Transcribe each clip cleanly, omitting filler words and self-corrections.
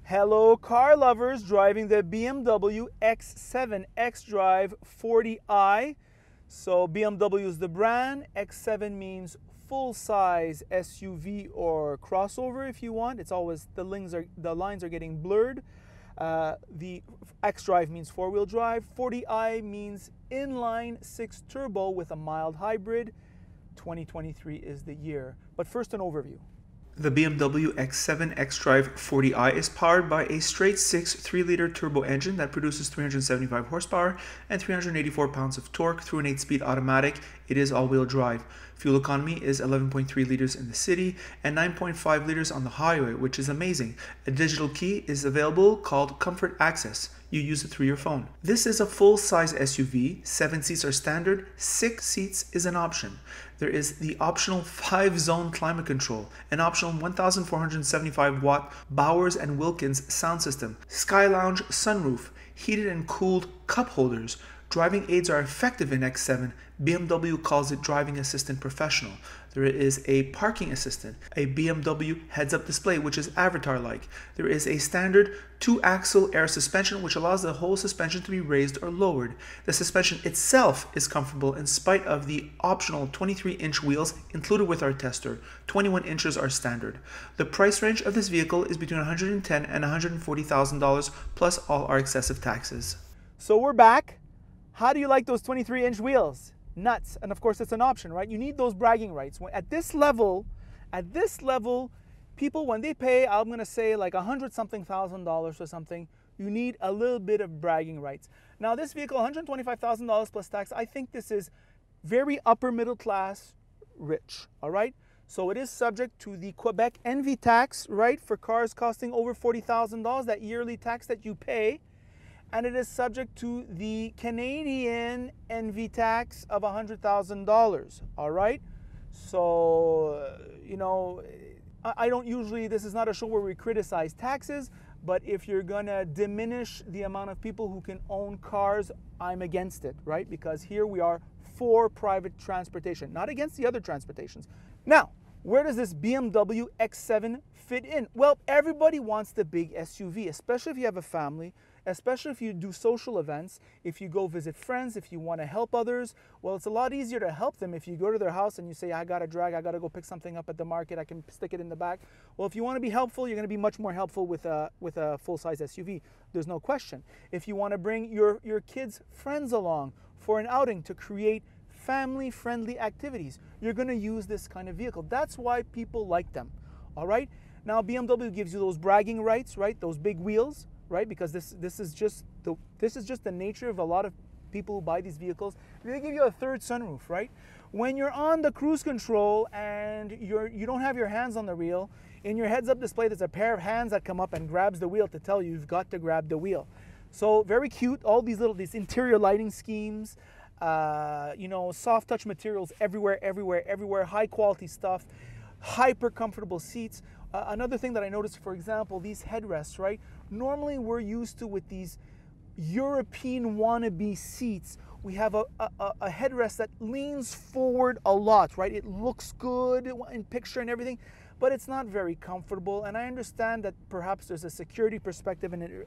Hello car lovers driving the BMW X7 xDrive 40i. So BMW is the brand, X7 means full-size SUV or crossover if you want. It's always, the lines are getting blurred. The xDrive means four-wheel drive. 40i means inline 6 turbo with a mild hybrid. 2023 is the year. But first, an overview. The BMW X7 xDrive 40i is powered by a straight-six 3-liter turbo engine that produces 375 horsepower and 384 pounds of torque through an 8-speed automatic. It is all-wheel drive. Fuel economy is 11.3 liters in the city and 9.5 liters on the highway, which is amazing. A digital key is available called Comfort Access. You use it through your phone. This is a full-size SUV. 7 seats are standard, 6 seats is an option. There is the optional 5-zone climate control, an optional 1,475 watt Bowers & Wilkins sound system, Sky Lounge sunroof, heated and cooled cup holders. Driving aids are effective in X7. BMW calls it Driving Assistant Professional. There is a parking assistant, a BMW heads-up display, which is avatar-like. There is a standard 2-axle air suspension, which allows the whole suspension to be raised or lowered. The suspension itself is comfortable in spite of the optional 23-inch wheels included with our tester. 21 inches are standard. The price range of this vehicle is between $110,000 and $140,000 plus all our excessive taxes. So we're back. How do you like those 23-inch wheels? Nuts. And of course it's an option, right? You need those bragging rights. At this level, people, when they pay, I'm going to say like $100-something thousand or something, you need a little bit of bragging rights. Now this vehicle, $125,000 plus tax, I think this is very upper middle class rich, all right? So it is subject to the Quebec Envy tax, right? For cars costing over $40,000, that yearly tax that you pay. And it is subject to the Canadian Envy tax of $100,000, all right? So, you know, I don't usually, this is not a show where we criticize taxes, but if you're gonna diminish the amount of people who can own cars, I'm against it, right? Because here we are for private transportation, not against the other transportations. Now, where does this BMW X7 fit in? Well, everybody wants the big SUV, especially if you have a family, especially if you do social events, if you go visit friends, if you want to help others. Well, it's a lot easier to help them if you go to their house and you say, I got to go pick something up at the market, I can stick it in the back. Well, if you want to be helpful, you're going to be much more helpful with a full-size SUV. There's no question. If you want to bring your kids' friends along for an outing to create family-friendly activities, you're going to use this kind of vehicle. That's why people like them, all right? Now, BMW gives you those bragging rights, right? Those big wheels, right? Because this is just the nature of a lot of people who buy these vehicles. They give you a third sunroof, right? When you're on the cruise control and you don't have your hands on the wheel, in your heads-up display, there's a pair of hands that come up and grabs the wheel to tell you you've got to grab the wheel. So very cute. All these interior lighting schemes, you know, soft touch materials everywhere, high quality stuff, hyper comfortable seats. Another thing that I noticed, for example, these headrests, right? Normally we're used to, with these European wannabe seats, we have a headrest that leans forward a lot, right? It looks good in picture and everything, but it's not very comfortable. And I understand that perhaps there's a security perspective and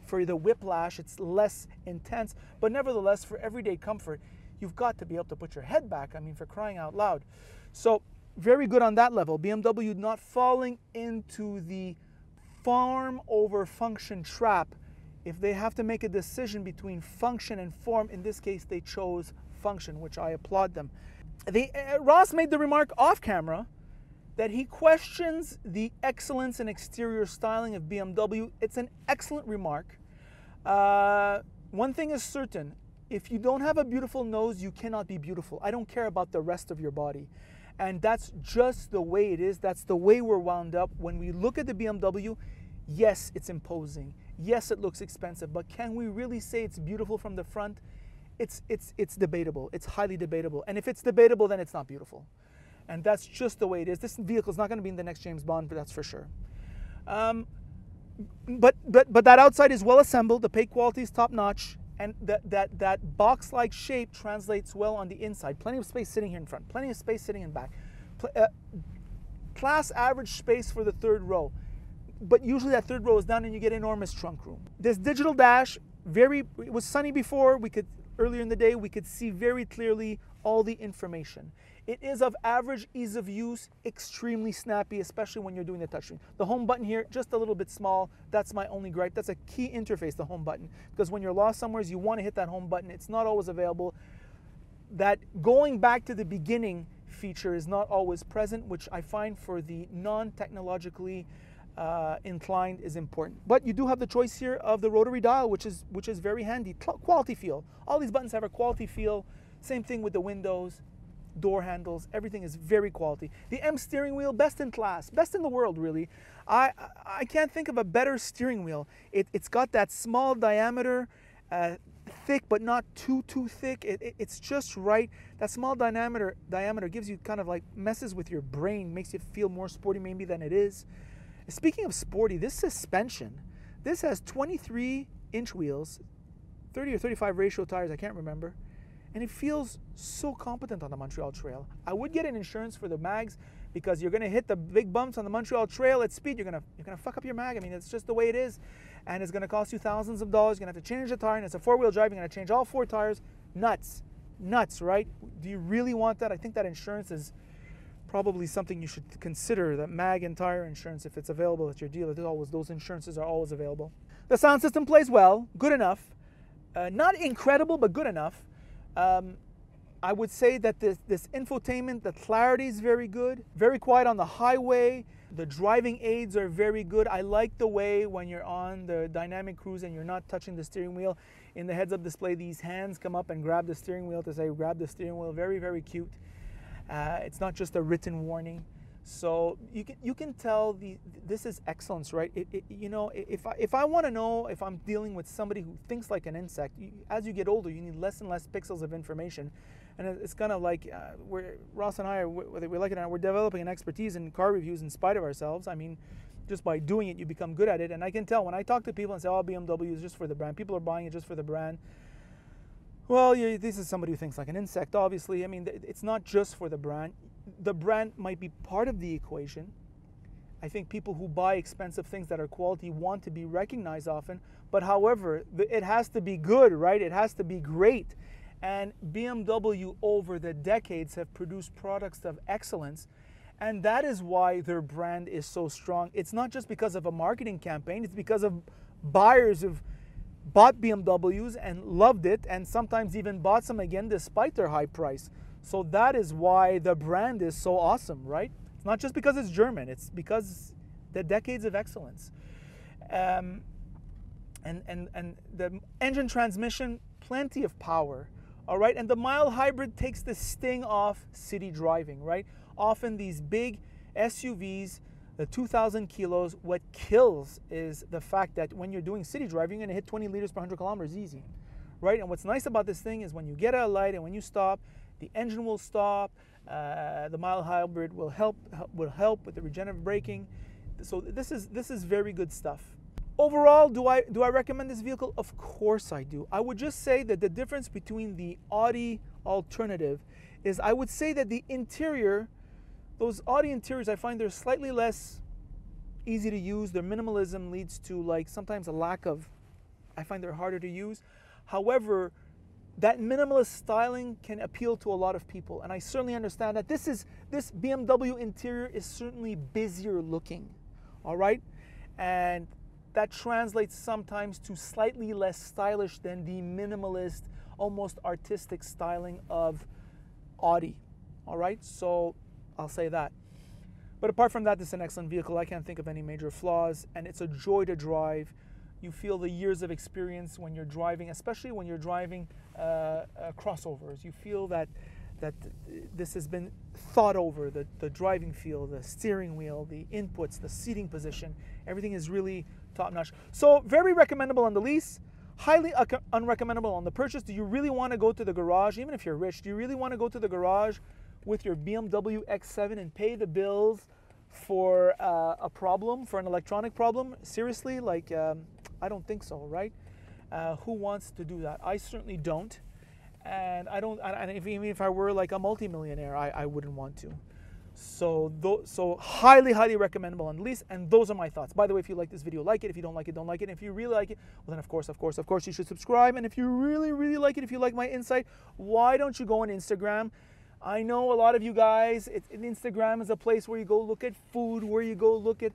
for the whiplash, it's less intense, but nevertheless, for everyday comfort, you've got to be able to put your head back. I mean, for crying out loud. So very good on that level. BMW not falling into the form over function trap. If they have to make a decision between function and form, in this case they chose function, which I applaud them. Ross made the remark off camera that he questions the excellence and exterior styling of BMW. It's an excellent remark. One thing is certain, if you don't have a beautiful nose, you cannot be beautiful. I don't care about the rest of your body. And that's just the way it is. That's the way we're wound up. When we look at the BMW, yes, it's imposing. Yes, it looks expensive. But can we really say it's beautiful from the front? It's debatable. It's highly debatable. And if it's debatable, then it's not beautiful. And that's just the way it is. This vehicle is not going to be in the next James Bond, but that's for sure. But that outside is well assembled. The paint quality is top notch. And that box-like shape translates well on the inside. Plenty of space sitting here in front, plenty of space sitting in back. Class average space for the third row. but usually that third row is down and you get enormous trunk room. This digital dash, it was sunny before, earlier in the day, we could see very clearly all the information. It is of average ease of use, extremely snappy, especially when you're doing the touchscreen. The home button here, just a little bit small. That's my only gripe. That's a key interface, the home button, because when you're lost somewhere, you want to hit that home button. It's not always available. That going back to the beginning feature is not always present, which I find for the non-technologically inclined is important. But you do have the choice here of the rotary dial, which is very handy. Quality feel. All these buttons have a quality feel. Same thing with the windows, door handles. Everything is very quality. The M steering wheel, best in class, best in the world, really. I can't think of a better steering wheel. It's got that small diameter, thick but not too thick. It's just right. That small diameter gives you kind of like messes with your brain, makes you feel more sporty maybe than it is. Speaking of sporty, this suspension, this has 23-inch wheels, 30 or 35 ratio tires, I can't remember, and it feels so competent on the Montreal Trail. I would get an insurance for the mags because you're going to hit the big bumps on the Montreal Trail at speed. You're going to fuck up your mag. I mean, it's just the way it is, and it's going to cost you thousands of dollars. You're going to have to change the tire, and it's a four-wheel drive. You're going to change all four tires. Nuts, right? Do you really want that? I think that insurance is probably something you should consider, that mag and tire insurance, if it's available at your dealer. Those insurances are always available. The sound system plays well, good enough. Not incredible, but good enough. I would say that this infotainment, the clarity is very good, very quiet on the highway. The driving aids are very good. I like the way when you're on the dynamic cruise and you're not touching the steering wheel, in the heads-up display, these hands come up and grab the steering wheel to say, grab the steering wheel. Very, very cute. It's not just a written warning. So you can tell this is excellence, right? You know, if I want to know if I'm dealing with somebody who thinks like an insect, as you get older, you need less and less pixels of information, and it's kind of like Ross and I, whether we like it or not, we're developing an expertise in car reviews in spite of ourselves. I mean, just by doing it, you become good at it, and I can tell when I talk to people and say, "Oh, BMW is just for the brand." People are buying it just for the brand. Well, this is somebody who thinks like an insect, obviously. I mean, it's not just for the brand. The brand might be part of the equation. I think people who buy expensive things that are quality want to be recognized often. But however, it has to be good, right? It has to be great. And BMW over the decades have produced products of excellence. And that is why their brand is so strong. It's not just because of a marketing campaign. It's because of buyers who've bought BMWs and loved it, and sometimes even bought some again despite their high price. So that is why the brand is so awesome, right? It's not just because it's German, it's because the decades of excellence. And the engine transmission, plenty of power, all right? And the mild hybrid takes the sting off city driving, right? Often these big SUVs, the 2,000 kilos, what kills is the fact that when you're doing city driving, you're gonna hit 20 liters per 100 kilometers easy, right? And what's nice about this thing is when you get a light and when you stop, the engine will stop. The mild hybrid will help with the regenerative braking. So this is very good stuff. Overall, do I recommend this vehicle? Of course I do. I would just say that the difference between the Audi alternative is, I would say that the interior, those Audi interiors, I find they're slightly less easy to use. Their minimalism leads to like sometimes a lack of, I find they're harder to use. However, that minimalist styling can appeal to a lot of people, and I certainly understand that. This BMW interior is certainly busier looking, all right? And that translates sometimes to slightly less stylish than the minimalist, almost artistic styling of Audi, all right? So I'll say that. But apart from that, this is an excellent vehicle. I can't think of any major flaws, and it's a joy to drive. You feel the years of experience when you're driving, especially when you're driving crossovers. You feel that this has been thought over, the driving feel, the steering wheel, the inputs, the seating position. Everything is really top-notch. So very recommendable on the lease, highly unrecommendable on the purchase. Do you really want to go to the garage, even if you're rich, do you really want to go to the garage with your BMW X7 and pay the bills for a problem, for an electronic problem? Seriously, like, I don't think so, right? Who wants to do that? I certainly don't. And even if I were like a multimillionaire, I wouldn't want to. So highly, highly recommendable on lease. And those are my thoughts. By the way, if you like this video, like it. If you don't like it, don't like it. If you really like it, well then of course, you should subscribe. And if you really, really like it, if you like my insight, why don't you go on Instagram? I know a lot of you guys, Instagram is a place where you go look at food, where you go look at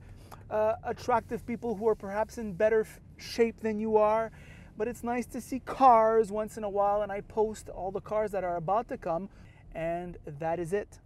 attractive people who are perhaps in better shape than you are. But it's nice to see cars once in a while, and I post all the cars that are about to come, and that is it.